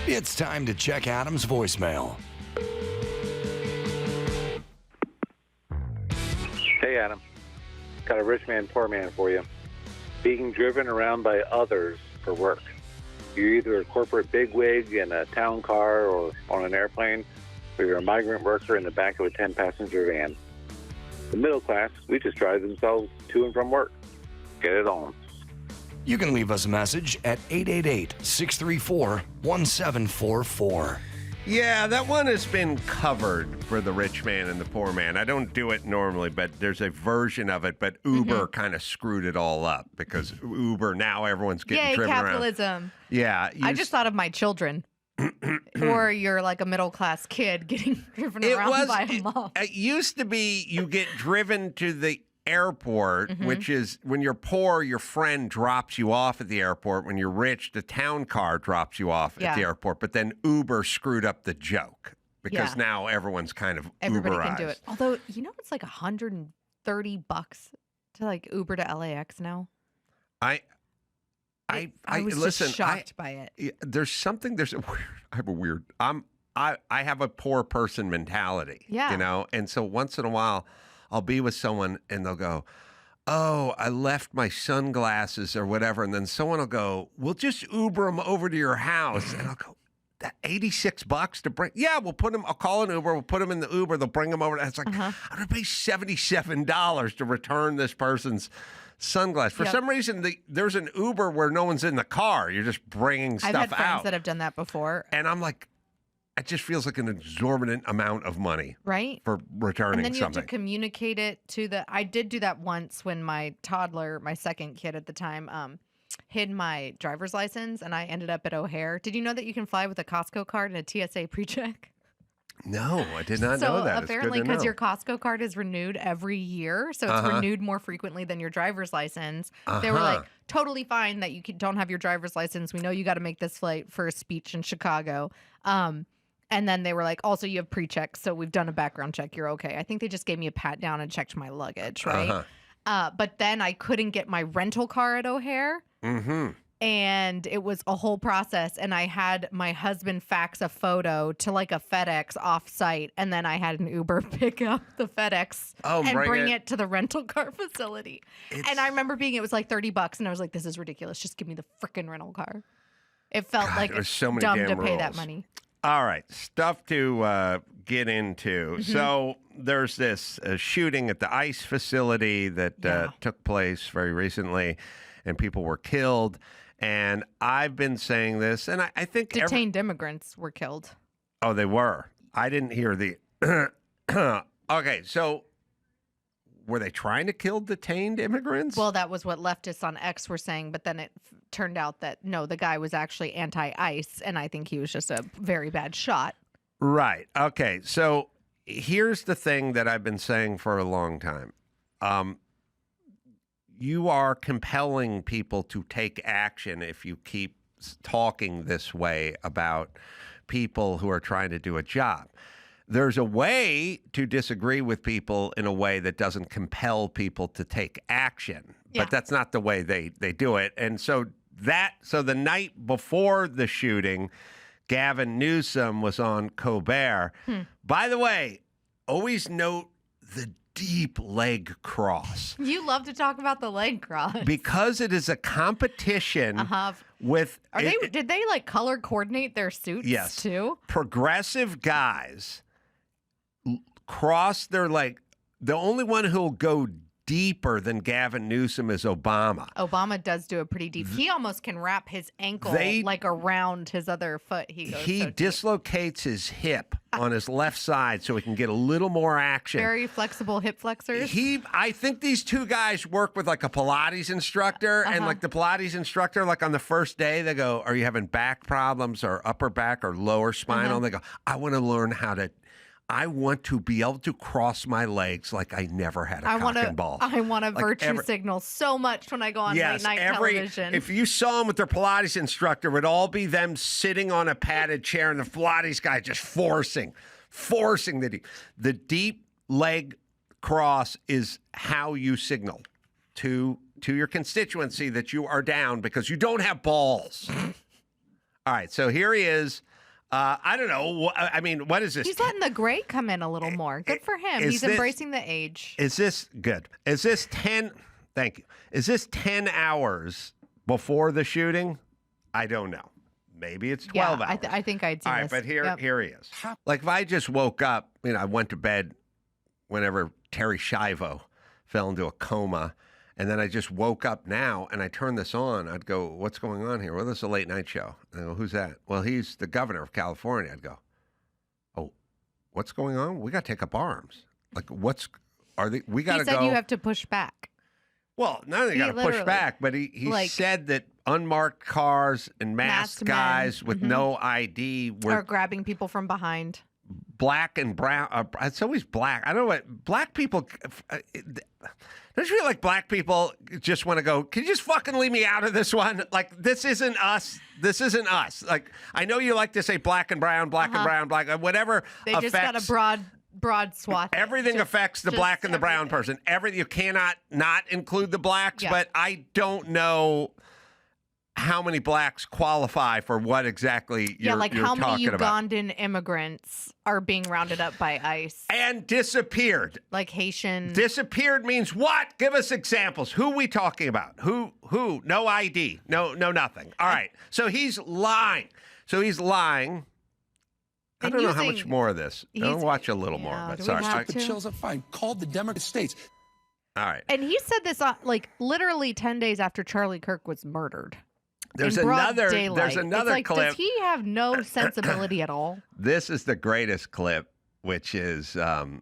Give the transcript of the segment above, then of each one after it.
It's time to check Adam's voicemail. Hey, Adam. Got a rich man, poor man for you. Being driven around by others for work. You're either a corporate bigwig in a town car or on an airplane, or you're a migrant worker in the back of a 10-passenger van. The middle class, we just drive themselves to and from work. Get it on. You can leave us a message at 888-634-1744. Yeah, that one has been covered for the rich man and the poor man. I don't do it normally, but there's a version of it. But Uber kind of screwed it all up because Uber, now everyone's getting driven capitalism. around. Yeah. I just thought of my children. Or you're like a middle-class kid getting driven around by a mom. It used to be you get driven to the airport, which is when you're poor, your friend drops you off at the airport. When you're rich, the town car drops you off at the airport. But then Uber screwed up the joke because now everyone's kind of everybody Uberized. can do it. Although, you know, it's like $130 to like Uber to LAX now. I was listen, just shocked by it. There's I have a poor person mentality. Yeah. You know, and so once in a while I'll be with someone and they'll go, "Oh, I left my sunglasses or whatever," and then someone will go, "We'll just Uber them over to your house," and I'll go, "That $86 to bring? Yeah, we'll put them. I'll call an Uber. We'll put them in the Uber. They'll bring them over." And it's like I'm gonna pay $77 to return this person's sunglasses. For some reason, there's an Uber where no one's in the car. You're just bringing stuff out. I've had friends that have done that before, and I'm like, it just feels like an exorbitant amount of money, right? For returning and then you something. have to communicate it to the. I did do that once when my toddler, my second kid at the time, hid my driver's license, and I ended up at O'Hare. Did you know that you can fly with a Costco card and a TSA pre-check? No, I did not know that. So apparently, because your Costco card is renewed every year, so it's renewed more frequently than your driver's license. They were like, totally fine that you don't have your driver's license. We know you got to make this flight for a speech in Chicago. And then they were like, also, you have pre-checks, so we've done a background check. You're okay. I think they just gave me a pat down and checked my luggage, right? But then I couldn't get my rental car at O'Hare. And it was a whole process. And I had my husband fax a photo to like a FedEx off-site. And then I had an Uber pick up the FedEx and bring it to the rental car facility. And I remember it was like $30. And I was like, this is ridiculous. Just give me the freaking rental car. It felt like so many dumb damn to pay rules. that money. All right, stuff to get into. So there's this shooting at the ICE facility that took place very recently, and people were killed. And I've been saying this, and I think detained immigrants were killed. Oh, they were. I didn't hear the. Okay, so were they trying to kill detained immigrants? Well, that was what leftists on X were saying, but then it turned out that no, the guy was actually anti-ICE, and I think he was just a very bad shot. Right. Okay. So here's the thing that I've been saying for a long time. You are compelling people to take action if you keep talking this way about people who are trying to do a job. There's a way to disagree with people in a way that doesn't compel people to take action, but that's not the way they do it. And so the night before the shooting, Gavin Newsom was on Colbert. By the way, always note the deep leg cross. You love to talk about the leg cross. Because it is a competition with... Did they like color coordinate their suits too? Progressive guys cross their leg. The only one who'll go deeper than Gavin Newsom is Obama. Obama does do it pretty deep. He almost can wrap his ankle like around his other foot. He dislocates his hip on his left side so he can get a little more action. Very flexible hip flexors. I think these two guys work with like a Pilates instructor, and like the Pilates instructor, like on the first day, they go, "Are you having back problems or upper back or lower spinal?" And they go, "I want to learn I want to be able to cross my legs like I never had a cock and ball. I want a virtue signal so much when I go on late night television." If you saw them with their Pilates instructor, it would all be them sitting on a padded chair and the Pilates guy just forcing the deep leg cross is how you signal to your constituency that you are down because you don't have balls. All right, so here he is I don't know. I mean, what is this? He's letting the gray come in a little more. Good for him. He's embracing the age. Is this good? Is this 10? Thank you. Is this 10 hours before the shooting? I don't know. Maybe it's 12 hours. I think I'd see All right, this. but here he is. Like if I just woke up, I went to bed whenever Terry Schiavo fell into a coma, and then I just woke up now and I turned this on, I'd go, what's going on here? Well, this is a late night show. And I go, who's that? Well, he's the governor of California. I'd go, oh, what's going on? We got to take up arms. Like, we got to go. He said you have to push back. Well, not only got to push back, but he said that unmarked cars and masked guys with no ID are grabbing people from behind. Black and brown. It's always black. I don't know what black people. Don't you feel like black people just want to go? Can you just fucking leave me out of this one? Like this isn't us. This isn't us. Like I know you like to say black and brown, black and brown, black. Whatever. They just got a broad swath. Everything affects the black and the brown person. You cannot not include the blacks, but I don't know how many blacks qualify for what exactly you're like how many about. Ugandan immigrants are being rounded up by ICE and disappeared. Like Haitian. Disappeared means what? Give us examples. Who are we talking about? Who? No ID. No nothing. All right. So he's lying. I don't know how much more of this. I'll watch a little more, but sorry. The chills are fine. Called the Democratic states. All right. And he said this literally 10 days after Charlie Kirk was murdered. There's another clip. Does he have no sensibility at all? This is the greatest clip, which is I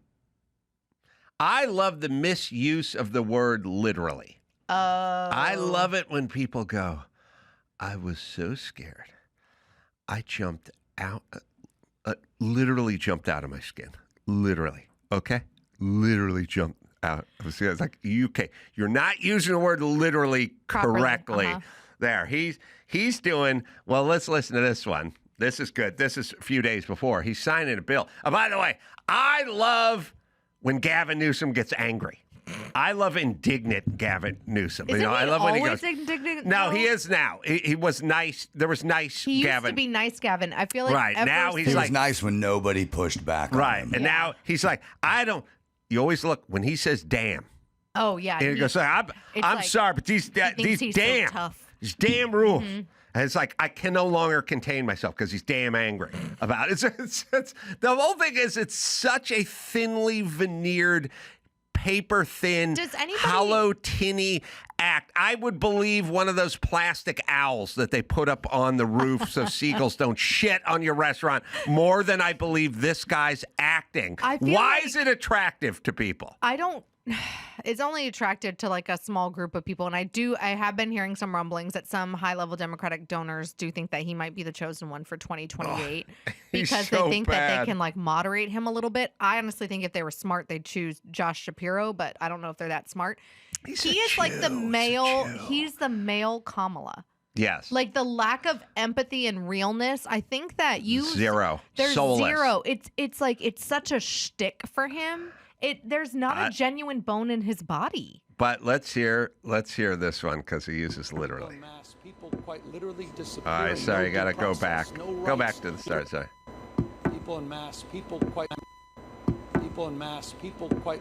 love the misuse of the word literally. Oh. I love it when people go, I was so scared. I jumped out. Literally jumped out of my skin. Literally. Okay? Literally jumped out of my skin. It's like, you're not using the word literally correctly. There. He's doing, well, let's listen to this one. This is good. This is a few days before. He's signing a bill. Oh, by the way, I love when Gavin Newsom gets angry. I love indignant Gavin Newsom. Isn't I love when he goes. Indignant? No, he is now. He was nice. There was nice he Gavin. Used to be nice Gavin. I feel like right now he's like nice when nobody pushed back. Right, on him. and now he's like, I don't. You always look when he says "damn." Oh yeah, and he goes, I'm like, sorry, but these damn, so tough. these damn rules. And it's like I can no longer contain myself because he's damn angry about it. It's the whole thing is it's such a thinly veneered, paper thin, hollow, tinny act. I would believe one of those plastic owls that they put up on the roof so seagulls don't shit on your restaurant more than I believe this guy's acting. Why is it attractive to people? I don't. It's only attractive to like a small group of people. And I have been hearing some rumblings that some high level Democratic donors do think that he might be the chosen one for 2028 because they think that they can like moderate him a little bit. I honestly think if they were smart, they'd choose Josh Shapiro, but I don't know if they're that smart. He's the male Kamala. Yes. Like the lack of empathy and realness. I think that zero. There's soulless. Zero. It's like it's such a shtick for him. There's not a genuine bone in his body. But let's hear this one because he uses literally. People quite literally disappearing. All right, sorry, you got to go back. Go back to the start. Sorry. People in mass, people quite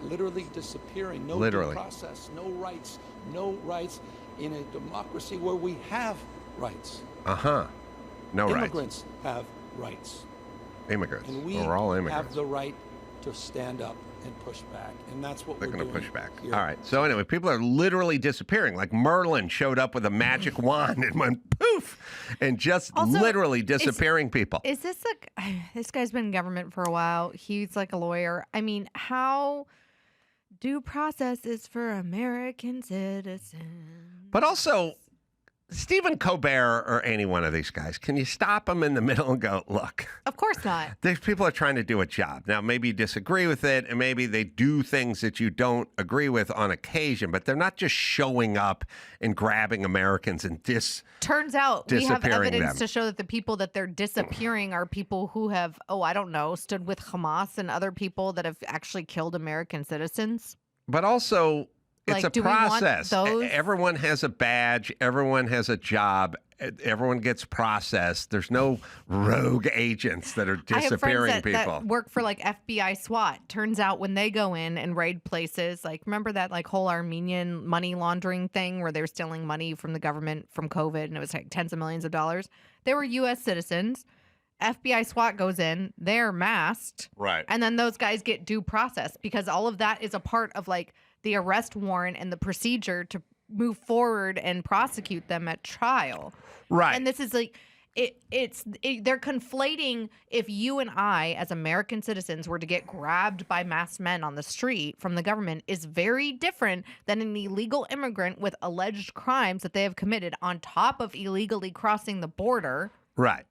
literally disappearing. No due process, no rights in a democracy where we have rights. No rights. Immigrants have rights. Immigrants. And we're all immigrants. Have the right to stand up and push back, and that's what they're going to push back. Here. All right. So anyway, people are literally disappearing. Like Merlin showed up with a magic wand and went poof, and just literally disappearing people. Is this this guy's been in government for a while? He's like a lawyer. I mean, how due process is for American citizens? But also, Stephen Colbert or any one of these guys, can you stop them in the middle and go, look? Of course not. These people are trying to do a job. Now, maybe you disagree with it, and maybe they do things that you don't agree with on occasion, but they're not just showing up and grabbing Americans and Turns out we have evidence them. to show that the people that they're disappearing are people who have, stood with Hamas and other people that have actually killed American citizens. But also, it's like, a process. Everyone has a badge. Everyone has a job. Everyone gets processed. There's no rogue agents that are disappearing I have friends people. that work for like FBI SWAT. Turns out when they go in and raid places, like remember that like whole Armenian money laundering thing where they were stealing money from the government from COVID and it was like tens of millions of dollars? They were U.S. citizens. FBI SWAT goes in, they're masked. Right. And then those guys get due process because all of that is a part of like the arrest warrant and the procedure to move forward and prosecute them at trial. Right. And this is like, they're conflating if you and I, as American citizens, were to get grabbed by masked men on the street from the government is very different than an illegal immigrant with alleged crimes that they have committed on top of illegally crossing the border. Right.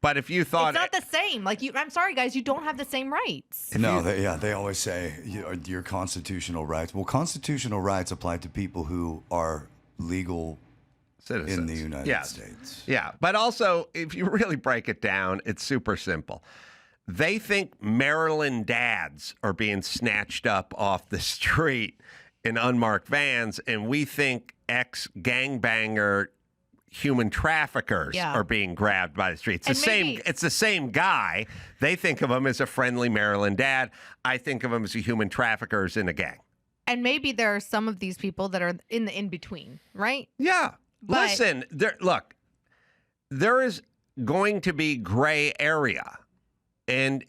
But if you thought it's not the same. Like I'm sorry, guys, you don't have the same rights. No, they always say your constitutional rights. Well, constitutional rights apply to people who are legal citizens in the United States. Yeah, but also, if you really break it down, it's super simple. They think Maryland dads are being snatched up off the street in unmarked vans, and we think ex-gangbanger human traffickers are being grabbed by the street. It's the same guy. They think of him as a friendly Maryland dad. I think of him as a human traffickers in a gang. And maybe there are some of these people that are in the in-between, right? Yeah. But listen, there is going to be gray area. And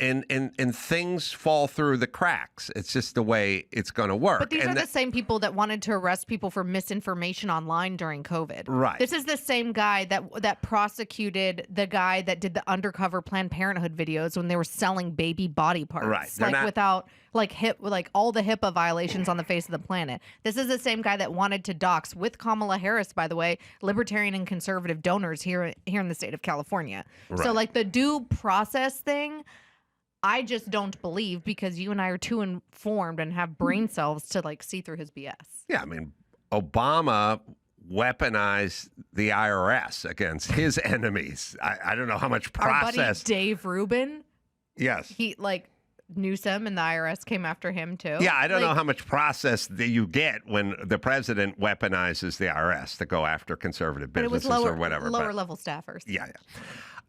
things fall through the cracks. It's just the way it's going to work. But these are the same people that wanted to arrest people for misinformation online during COVID. Right. This is the same guy that prosecuted the guy that did the undercover Planned Parenthood videos when they were selling baby body parts. Right. Without all the HIPAA violations on the face of the planet. This is the same guy that wanted to dox with Kamala Harris, by the way, libertarian and conservative donors here in the state of California. Right. So the due process thing, I just don't believe because you and I are too informed and have brain cells to see through his BS. Yeah, I mean, Obama weaponized the IRS against his enemies. I don't know how much process. Our buddy Dave Rubin. Yes. He Newsom and the IRS came after him too. Yeah, I don't know how much process that you get when the president weaponizes the IRS to go after conservative businesses or whatever. Lower level staffers. Yeah.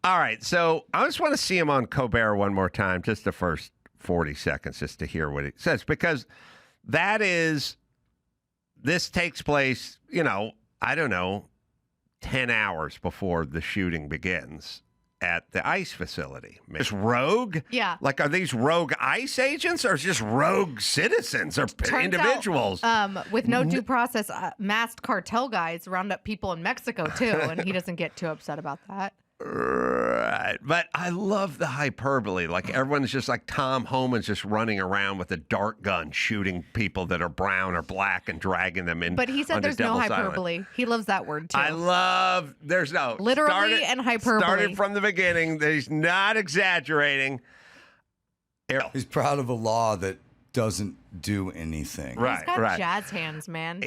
All right, so I just want to see him on Colbert one more time, just the first 40 seconds, just to hear what he says, because this takes place, I don't know, 10 hours before the shooting begins at the ICE facility. Just rogue? Yeah. Are these rogue ICE agents or just rogue citizens or individuals? With no due process, masked cartel guys round up people in Mexico too, and he doesn't get too upset about that. Right. But I love the hyperbole. Everyone's just Tom Homan's just running around with a dart gun shooting people that are brown or black and dragging them in. But he said there's no hyperbole. Island. He loves that word too. There's no. Literally and hyperbole. Started from the beginning. He's not exaggerating. He's proud of a law that doesn't do anything. Right. He's got jazz hands, man.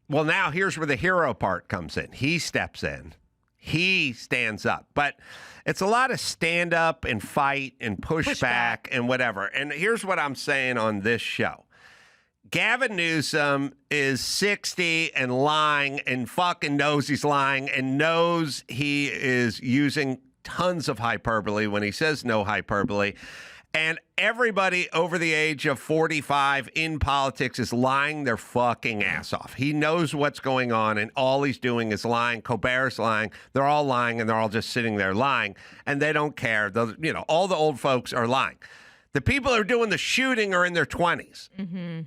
Now here's where the hero part comes in. He steps in. He stands up, but it's a lot of stand up and fight and push back and whatever. And here's what I'm saying on this show. Gavin Newsom is 60 and lying and fucking knows he's lying and knows he is using tons of hyperbole when he says no hyperbole. And everybody over the age of 45 in politics is lying their fucking ass off. He knows what's going on, and all he's doing is lying. Colbert's lying. They're all lying, and they're all just sitting there lying, and they don't care. All the old folks are lying. The people who are doing the shooting are in their 20s. Mm-hmm.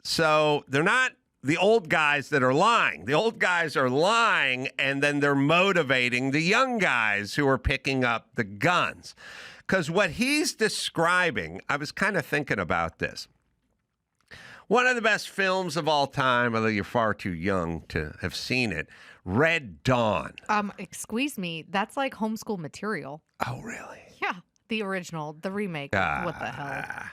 So they're not the old guys that are lying. The old guys are lying, and then they're motivating the young guys who are picking up the guns. Because what he's describing, I was kind of thinking about this. One of the best films of all time, although you're far too young to have seen it, Red Dawn. Excuse me, that's like homeschool material. Oh, really? Yeah, the original, the remake. What the hell?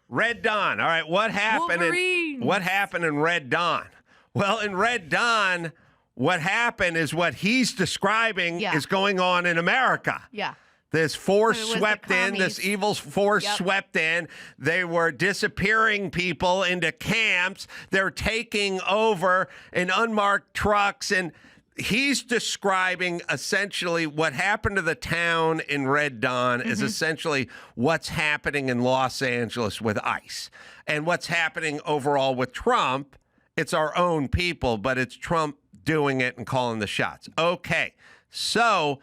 Red Dawn. All right, what happened? What happened in Red Dawn? Well, in Red Dawn, what happened is what he's describing is going on in America. Yeah. This force swept in, this evil force swept in. They were disappearing people into camps. They're taking over in unmarked trucks. And he's describing essentially what happened to the town in Red Dawn is essentially what's happening in Los Angeles with ICE. And what's happening overall with Trump, it's our own people, but it's Trump doing it and calling the shots. Okay, so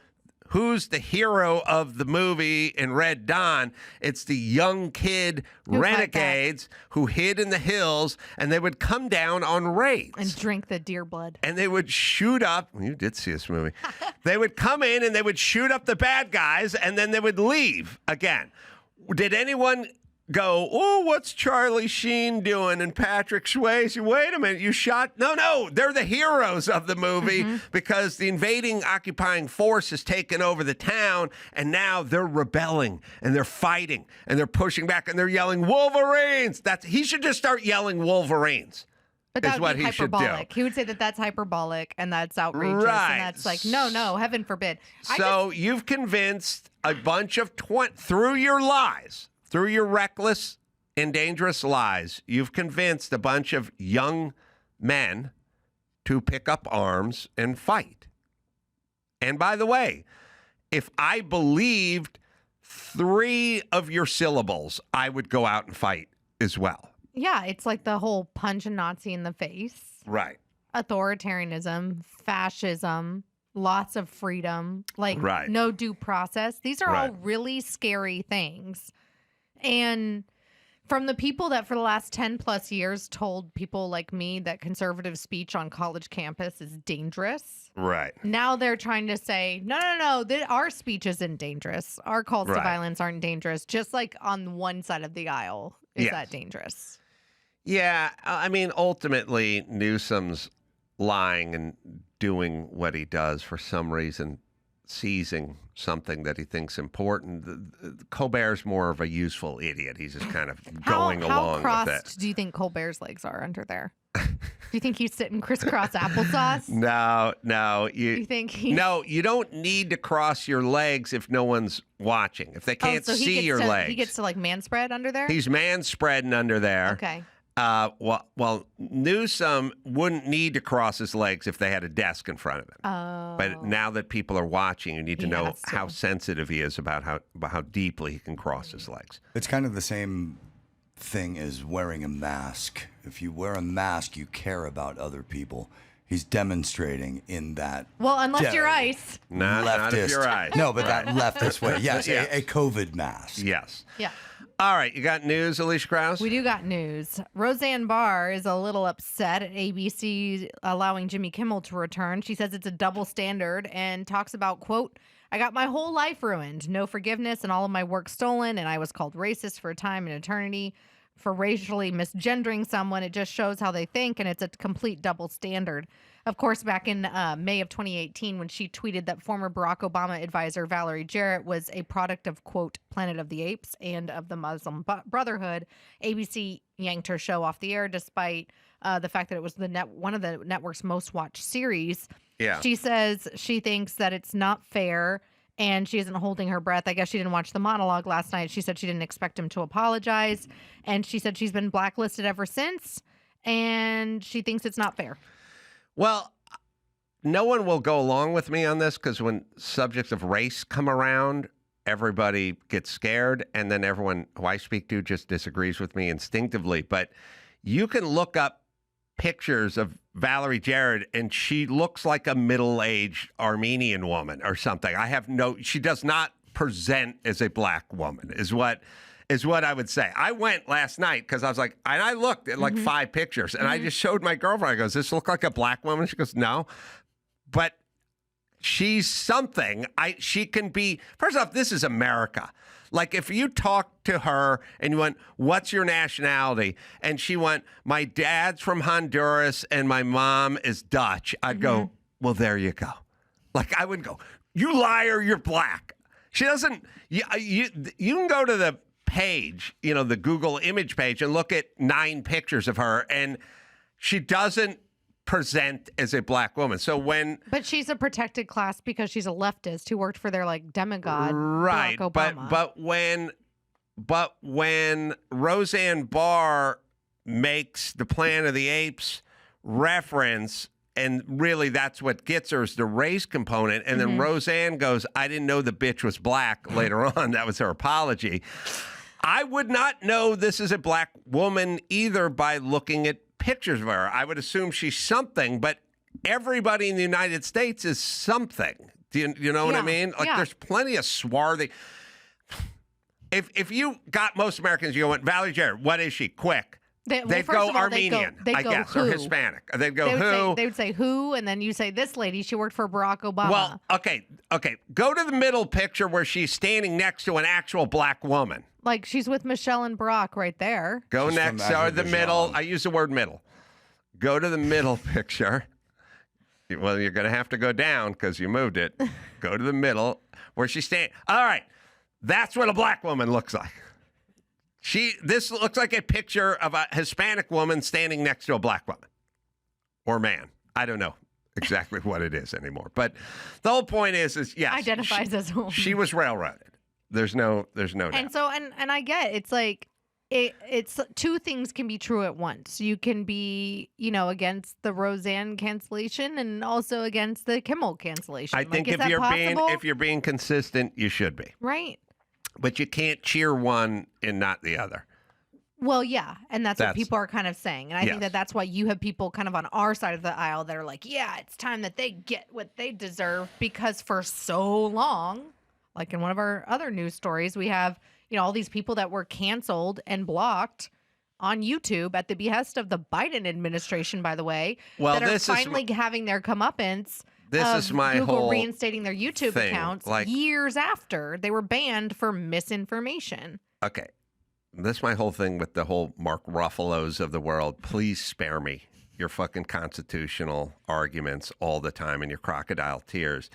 who's the hero of the movie in Red Dawn? It's the young kid renegades who hid in the hills, and they would come down on raids. And drink the deer blood. And they would shoot up. You did see this movie. They would come in and they would shoot up the bad guys, and then they would leave again. Did anyone go, oh, what's Charlie Sheen doing and Patrick Swayze? Wait a minute, you shot? No, they're the heroes of the movie because the invading, occupying force has taken over the town, and now they're rebelling, and they're fighting, and they're pushing back, and they're yelling, Wolverines! He should just start yelling Wolverines. But that would be hyperbolic. He would say that that's hyperbolic, and that's outrageous, and that's like, no, heaven forbid. So you've convinced a bunch of, through your lies, through your reckless and dangerous lies, you've convinced a bunch of young men to pick up arms and fight. And by the way, if I believed 3 of your syllables, I would go out and fight as well. Yeah, it's like the whole punch a Nazi in the face. Right. Authoritarianism, fascism, lots of freedom, like no due process. These are all really scary things. And from the people that for the last 10 plus years told people like me that conservative speech on college campus is dangerous. Right. Now they're trying to say, no, our speech isn't dangerous. Our calls to violence aren't dangerous. Just like on one side of the aisle is that dangerous. Yeah. I mean, ultimately, Newsom's lying and doing what he does for some reason, seizing something that he thinks important. Colbert's more of a useful idiot. He's just kind of going along with it. How do you think Colbert's legs are under there? Do you think he's sitting crisscross applesauce? No. You think No, you don't need to cross your legs if no one's watching. If they can't see your legs. He gets to like man spread under there? He's man spreading under there. Okay. Well, Newsom wouldn't need to cross his legs if they had a desk in front of him. Oh. But now that people are watching, you need to know how sensitive he is about how deeply he can cross his legs. It's kind of the same thing as wearing a mask. If you wear a mask, you care about other people. He's demonstrating in that. Well, unless you're ICE. Not if you're ICE. No, but that leftist way. Yes, a COVID mask. Yes. Yeah. All right, you got news, Alicia Krause? We do got news. Roseanne Barr is a little upset at ABC allowing Jimmy Kimmel to return. She says it's a double standard and talks about, quote, I got my whole life ruined, no forgiveness, and all of my work stolen, and I was called racist for a time and eternity for racially misgendering someone. It just shows how they think, and it's a complete double standard. Of course, back in May of 2018, when she tweeted that former Barack Obama advisor Valerie Jarrett was a product of, quote, Planet of the Apes and of the Muslim Brotherhood, ABC yanked her show off the air despite the fact that it was one of the network's most watched series. Yeah. She says she thinks that it's not fair and she isn't holding her breath. I guess she didn't watch the monologue last night. She said she didn't expect him to apologize. And she said she's been blacklisted ever since. And she thinks it's not fair. Well, no one will go along with me on this because when subjects of race come around, everybody gets scared. And then everyone who I speak to just disagrees with me instinctively. But you can look up pictures of Valerie Jarrett and she looks like a middle-aged Armenian woman or something. She does not present as a black woman is what I would say. I went last night because I was like, and I looked at like 5 pictures and I just showed my girlfriend. I go, does this look like a black woman? She goes, no. But she's something. She can be, first off, this is America. Like if you talk to her and you went, what's your nationality? And she went, my dad's from Honduras and my mom is Dutch. I'd go, well, there you go. Like I would go, you liar, you're black. She doesn't, you can go to the page, the Google image page and look at 9 pictures of her and she doesn't present as a black woman. But she's a protected class because she's a leftist who worked for their like demigod, right? Barack Obama. But when Roseanne Barr makes the Planet of the Apes reference And really, that's what gets her is the race component. And then Roseanne goes, I didn't know the bitch was black later on. That was her apology. I would not know this is a black woman either by looking at pictures of her. I would assume she's something, but everybody in the United States is something. Do you know what I mean? Like, there's plenty of swarthy. If you got most Americans, you went, Valerie Jarrett, what is she? Quick. They'd go Armenian, I guess, or Hispanic. They'd go who? They would say who, and then you say this lady, she worked for Barack Obama. Well, okay. Go to the middle picture where she's standing next to an actual black woman. Like she's with Michelle and Barack right there. Go next, or the middle. I use the word middle. Go to the middle picture. Well, you're going to have to go down because you moved it. Go to the middle where she's standing. All right. That's what a black woman looks like. This looks like a picture of a Hispanic woman standing next to a black woman or man. I don't know exactly what it is anymore. But the whole point is yes, identifies as a woman. She was railroaded. There's no doubt. And so, and I get it's like it's two things can be true at once. You can be, against the Roseanne cancellation and also against the Kimmel cancellation. I think if you're being consistent, you should be. Right. But you can't cheer one and not the other. Well, yeah, and that's what people are kind of saying. And I think that's why you have people kind of on our side of the aisle that are like, yeah, it's time that they get what they deserve, because for so long, like in one of our other news stories, we have, all these people that were canceled and blocked on YouTube at the behest of the Biden administration, by the way, that are finally having their comeuppance. This is my Google whole reinstating their YouTube accounts years after they were banned for misinformation. Okay. This is my whole thing with the whole Mark Ruffalos of the world. Please spare me your fucking constitutional arguments all the time and your crocodile tears.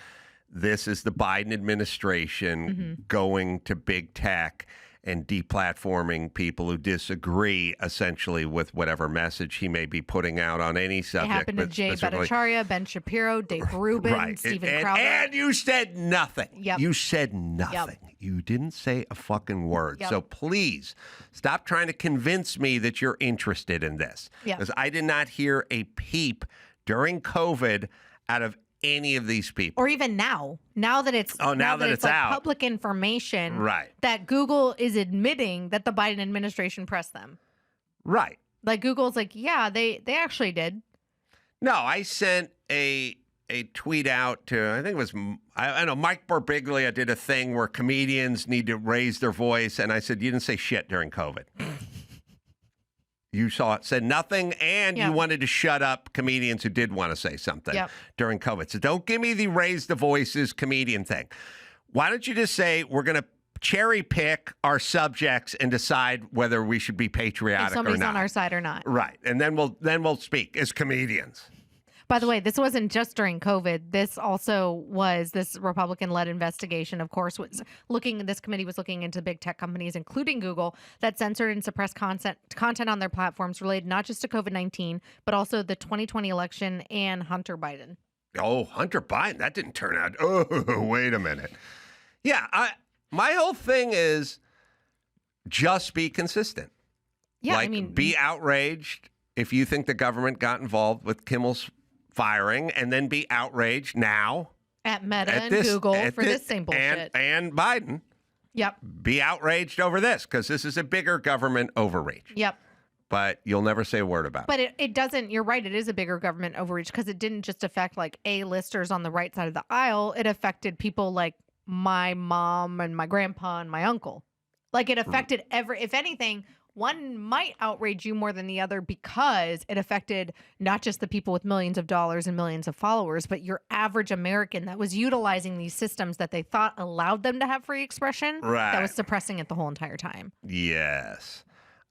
This is the Biden administration going to big tech and deplatforming people who disagree, essentially, with whatever message he may be putting out on any subject. It happened to Jay Bhattacharya, Ben Shapiro, Dave Rubin, Stephen Crowder. And you said nothing. Yep. You said nothing. Yep. You didn't say a fucking word. Yep. So please, stop trying to convince me that you're interested in this. Because I did not hear a peep during COVID out of any of these people, or even now that it's now that it's out, public information, right? That Google is admitting that the Biden administration pressed them, right? Like Google's like, yeah, they actually did. No, I sent a tweet out to, I think it was, I know Mike Birbiglia did a thing where comedians need to raise their voice, and I said, you didn't say shit during COVID. You said nothing, and you wanted to shut up comedians who did want to say something during COVID. So don't give me the raise the voices comedian thing. Why don't you just say we're going to cherry pick our subjects and decide whether we should be patriotic or not? If somebody's on our side or not. Right. And then we'll speak as comedians. By the way, this wasn't just during COVID. This also was this Republican-led investigation, of course, this committee was looking into big tech companies, including Google, that censored and suppressed content on their platforms related not just to COVID-19, but also the 2020 election and Hunter Biden. Oh, Hunter Biden. That didn't turn out. Oh, wait a minute. Yeah, my whole thing is just be consistent. Yeah, be outraged if you think the government got involved with Kimmel's firing, and then be outraged now at Meta and Google for this same bullshit. And Biden. Yep. Be outraged over this, because this is a bigger government overreach. Yep. But you'll never say a word about it. But it doesn't, you're right, it is a bigger government overreach, because it didn't just affect like A-listers on the right side of the aisle. It affected people like my mom and my grandpa and my uncle. Like it affected if anything, one might outrage you more than the other because it affected not just the people with millions of dollars and millions of followers, but your average American that was utilizing these systems that they thought allowed them to have free expression, that was suppressing it the whole entire time. Yes.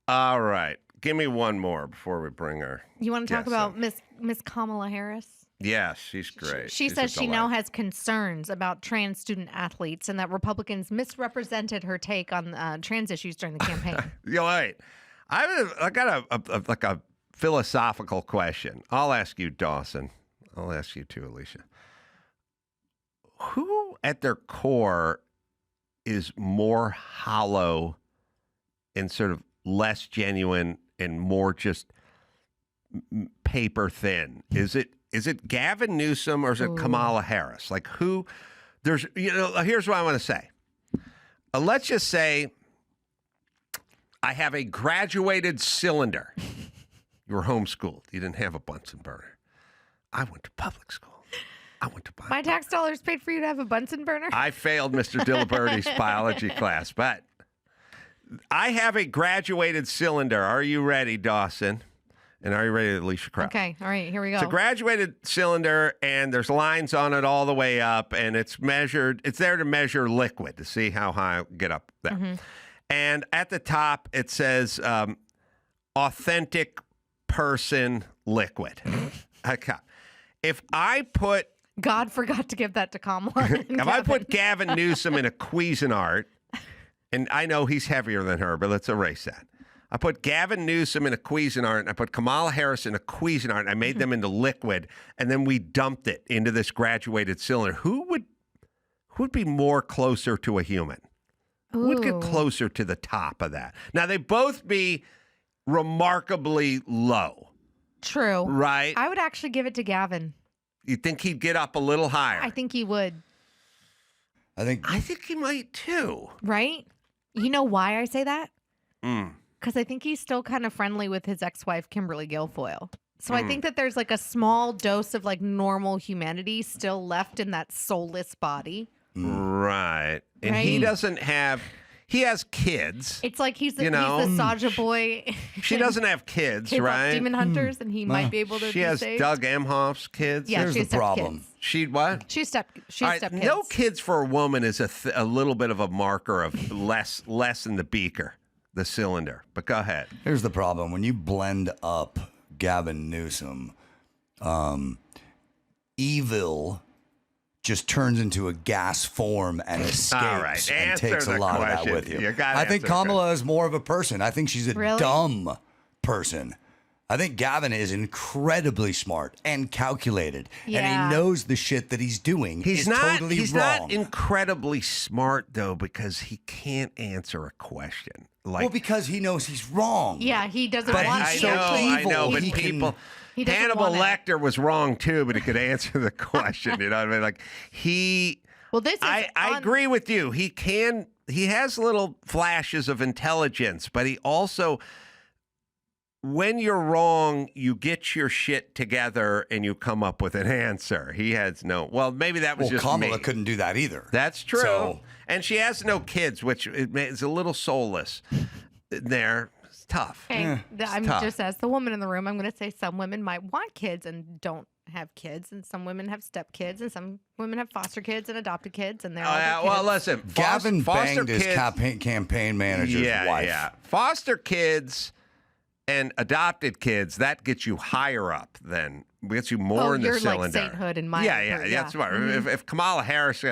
All right. Give me one more before we bring her. You want to talk about Miss Kamala Harris? Yeah, she's great. She says she now has concerns about trans student athletes and that Republicans misrepresented her take on trans issues during the campaign. Wait. I got a philosophical question. I'll ask you, Dawson. I'll ask you too, Alicia. Who at their core is more hollow and sort of less genuine and more just paper thin? Is it Is it Gavin Newsom or is it Kamala Harris? Like who? Here's what I want to say. Let's just say I have a graduated cylinder. You were homeschooled. You didn't have a Bunsen burner. I went to public school. My tax dollars paid for you to have a Bunsen burner? I failed Mr. Diliberti's biology class, but I have a graduated cylinder. Are you ready, Dawson? And are you ready, Alicia Crow? Okay, all right, here we go. It's a graduated cylinder, and there's lines on it all the way up, and it's measured. It's there to measure liquid to see how high it'll get up there. Mm-hmm. And at the top, it says authentic person liquid. Okay. If I put... God forgot to give that to Kamala. If I put Gavin Newsom in a Cuisinart, and I know he's heavier than her, but let's erase that. I put Gavin Newsom in a Cuisinart, and I put Kamala Harris in a Cuisinart, and I made them into liquid, and then we dumped it into this graduated cylinder. Who would be more closer to a human? Ooh. Who would get closer to the top of that? Now, they both be remarkably low. True. Right? I would actually give it to Gavin. You think he'd get up a little higher? I think he would. I think he might too. Right? You know why I say that? Mm. Because I think he's still kind of friendly with his ex-wife, Kimberly Guilfoyle. So I think that there's like a small dose of like normal humanity still left in that soulless body. Right. And he doesn't have... He has kids. It's like he's the Saja boy. She doesn't have kids, right? Demon hunters, and he might be able to. She has saved. Doug Emhoff's kids. Yeah, here's the problem. Kids. She what? She's step kids. No kids for a woman is a little bit of a marker of less in the beaker, the cylinder. But go ahead. Here's the problem: when you blend up Gavin Newsom, evil just turns into a gas form and escapes and takes a lot of that with you. I think Kamala is more of a person. I think she's a dumb person. I think Gavin is incredibly smart and calculated, and he knows the shit that he's doing. He's totally wrong. Not incredibly smart though, because he can't answer a question. Well, because he knows he's wrong. Yeah, he doesn't but want he's to. I know, but people... Hannibal Lecter was wrong too, but he could answer the question. You know what I mean? Like Well, this is. I agree with you. He has little flashes of intelligence, but he also, when you're wrong, you get your shit together and you come up with an answer. He has no. Well, maybe that was just Kamala me. couldn't do that either. That's true. So, and she has no kids, which is a little soulless there. Tough. Okay. I'm tough. just as the woman in the room, I'm going to say some women might want kids and don't have kids, and some women have step-kids, and some women have foster kids and adopted kids, and they're all their kids. Well, listen, Gavin foster banged his campaign manager's wife. Yeah. Foster kids and adopted kids, that gets you higher up than gets you more in the cylinder. You're like sainthood in my that's right. Mm-hmm. If Kamala Harris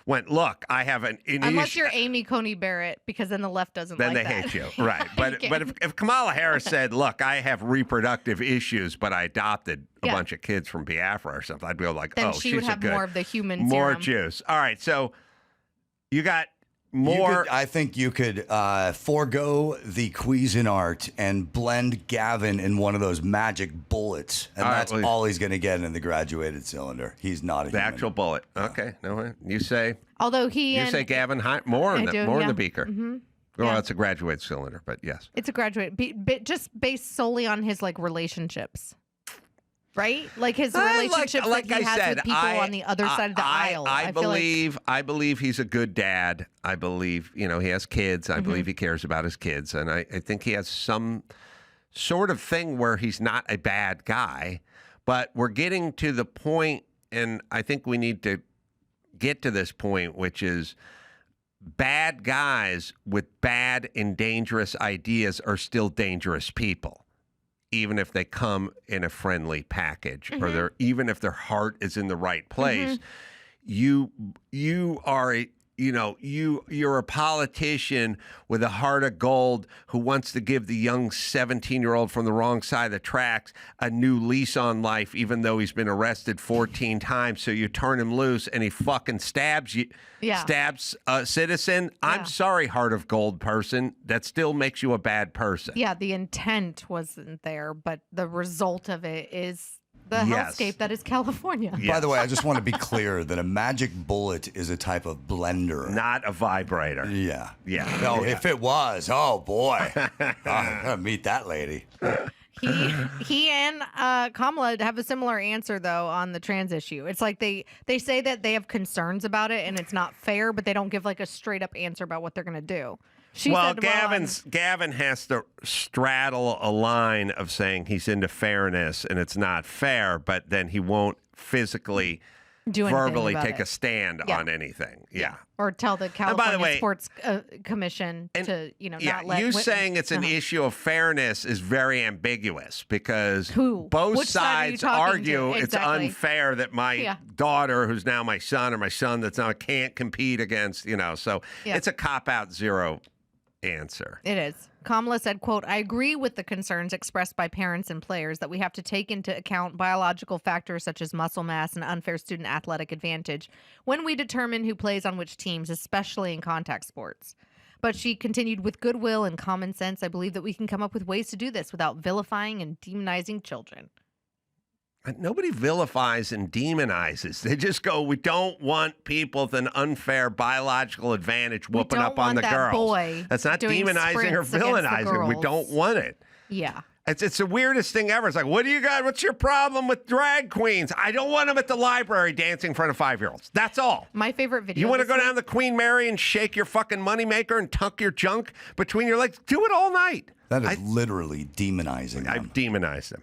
went, look, I have an unless you're Amy Coney Barrett, because then the left doesn't then like they that. hate you, right? But if Kamala Harris said, look, I have reproductive issues, but I adopted a bunch of kids from Biafra or something, I'd be like, then oh, she she's would have more of the human more serum. juice. All right, so you got. More. I think you could forego the Cuisinart and blend Gavin in one of those magic bullets, and that's all he's going to get in the graduated cylinder. He's not a human. Actual bullet. Okay, no, you say. Although you say Gavin more in the beaker. Mm-hmm. Well, it's a graduated cylinder, but yes, it's a graduate, just based solely on his relationships. Right? Like his relationship that he has with people on the other side of the aisle. I believe he's a good dad. I believe, he has kids. I believe he cares about his kids. And I think he has some sort of thing where he's not a bad guy. But we're getting to the point, and I think we need to get to this point, which is bad guys with bad and dangerous ideas are still dangerous people. Even if they come in a friendly package, or even if their heart is in the right place, you are you're a politician with a heart of gold who wants to give the young 17-year-old from the wrong side of the tracks a new lease on life, even though he's been arrested 14 times. So you turn him loose and he fucking stabs you, stabs a citizen. Yeah. I'm sorry, heart of gold person. That still makes you a bad person. Yeah, the intent wasn't there, but the result of it is the hellscape that is California. By the way, I just want to be clear that a magic bullet is a type of blender. Not a vibrator. Yeah. Yeah. No, if it was, oh boy. I'm going to meet that lady. He and Kamala have a similar answer, though, on the trans issue. It's like they say that they have concerns about it and it's not fair, but they don't give like a straight up answer about what they're going to do. Gavin has to straddle a line of saying he's into fairness and it's not fair, but then he won't physically verbally take a stand on anything. Yeah. Or tell the California Sports Commission to, not let... saying it's an issue of fairness is very ambiguous because both sides argue it's unfair that my daughter, who's now my son, or my son that's now can't compete against, so it's a cop-out zero answer. It is. Kamala said, quote, I agree with the concerns expressed by parents and players that we have to take into account biological factors such as muscle mass and unfair student athletic advantage when we determine who plays on which teams, especially in contact sports. But she continued, with goodwill and common sense, I believe that we can come up with ways to do this without vilifying and demonizing children. Nobody vilifies and demonizes. They just go, we don't want people with an unfair biological advantage whooping up on the girls. Boy That's not demonizing or villainizing. We don't want it. Yeah. It's the weirdest thing ever. It's like, what do you got? What's your problem with drag queens? I don't want them at the library dancing in front of 5-year-olds. That's all. My favorite video. You want to go down to Queen Mary and shake your fucking moneymaker and tuck your junk between your legs? Do it all night. That is literally demonizing them. I've demonized them.